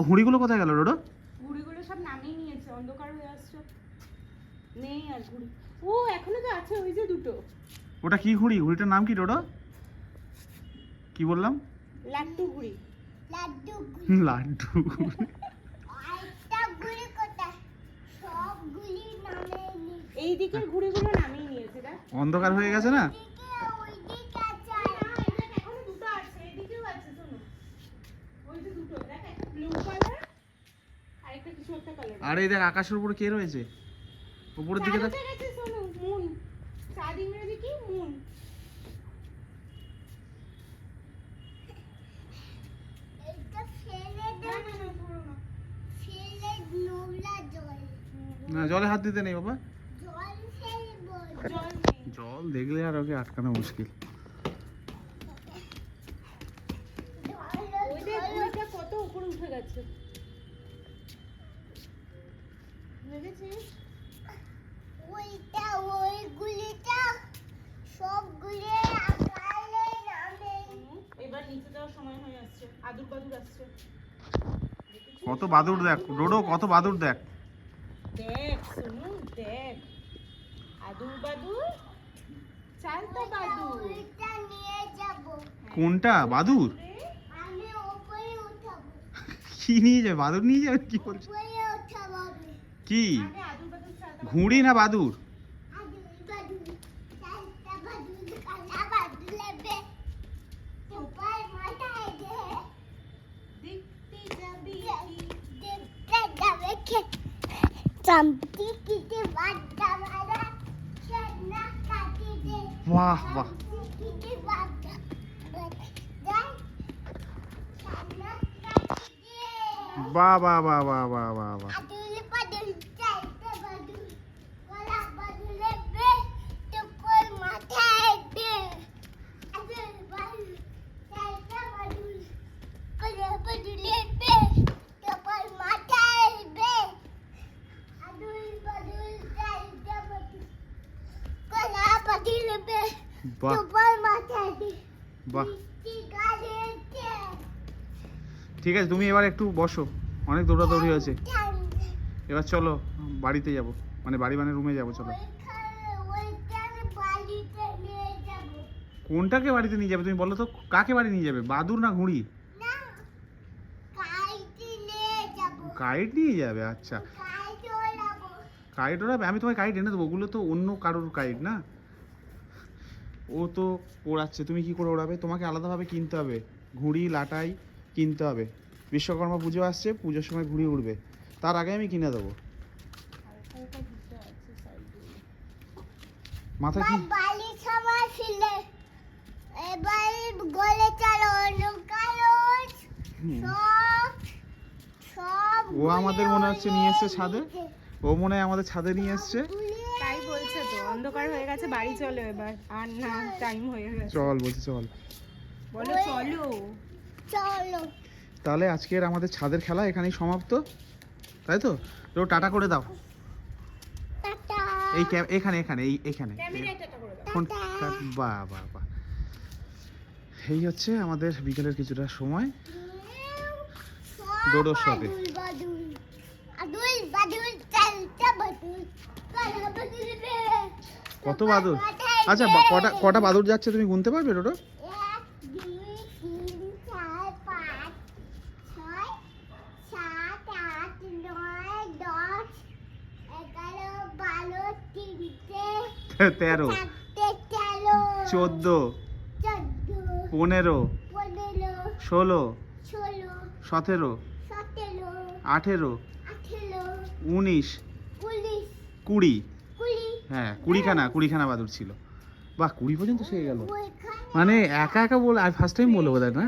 ঘুড়িগুলো কোথায় গেল রোডো? ঘুড়িগুলো সব নামিয়ে নিয়েছে, অন্ধকার হয়ে আসছে, নেই আর ঘুড়ি। ও এখনো তো আছে ওই যে দুটো। ওটা কি ঘুড়ি? ঘুড়িটার নাম কি রোডো? কি বললাম? লাড্ডু ঘুড়ি। লাড্ডু। এই দিকের ঘুড়িগুলো নামিয়ে নিয়েছে। অন্ধকার হয়ে গেছে না? আরে দেখ আকাশের উপরে কে রয়েছে? উপরের দিকে দেখ। মুন। চাঁদ ইংরেজি কি? মুন। না জলে হাত দিতে নেই বাবা। জল দেখলে আর ওকে আটকানো মুশকিল। কত উপরে উঠে গেছে দেখেছিস? এবার নিচে যাওয়ার সময় হয়ে আসছে, আদুর বাদুর আসছে। কত বাদুর দেখ রোডো, কত বাদুর দেখ। দেখ সোনু দেখ, আদুর বাদুর, চাল তো বাদুর। কোনটা বাদুর? কি নিয়ে যাবে? বাদুর নিয়ে যাবে? কি বলছো? কি ঘুড়ি না বাদুর? বাহ বাহ, বাহ বাহ বাহ বাহ বাহ বাহ বাহ। বাহ, ঠিক আছে তুমি এবার একটু বসো, অনেক দৌড়াদৌড়ি হয়েছে, এবার চলো বাড়িতে যাব, মানে বাড়ি মানে রুমে যাব। চলো। কোনটাকে বাড়িতে নিয়ে যাবে তুমি বলো তো? কাকে বাড়ি নিয়ে যাবে, বাদুর না ঘুড়ি? কাইট নিয়ে যাবে, আচ্ছা কাইট ওড়াবে। আমি তোমায় কাইট এনে দেবো, ওগুলো তো অন্য কারোর কাইট না, ও তো ওড়াচ্ছে, তুমি কি করে ওড়াবে? তোমাকে আলাদাভাবে কিনতে হবে, ঘুড়ি লাটাই কিনতে হবে। বিশ্বকর্মা পুজো আসছে, পুজোর সময় ঘুড়ি উড়বে, তার আগে আমি কিনে দেবো। মাথায় কি ও আমাদের মনে হচ্ছে নিয়ে এসছে ছাদে, ও মনে হয় আমাদের ছাদে নিয়ে এসছে। তাই বলছে তো, অন্ধকার হয়ে গেছে, বাড়ি চলো এবার, আর না টাইম হয়ে গেছে। চল বলছি, চল বলো চলো চলো। তাহলে আজকের আমাদের ছাদের খেলা এখানেই সমাপ্ত, তাই তো? তো টাটা করে দাও। এই এখানে এখানে এইখানে ফোন। বাহ বাহ বাহ, এই হচ্ছে আমাদের বিকেলের কিছুটা সময় ডোডোর সাথে। কত বাদুর? আচ্ছা কটা বাদুর যাচ্ছে তুমি গুনতে পারবে ডোডো? তেরো, 14, 15, 16, 17, 18, 19, 20। হ্যাঁ 20খানা বাদুর ছিল। বাহ 20 পর্যন্ত শিখে গেল, মানে একা একা বলে, আর ফার্স্ট টাইম বলবো তাই না?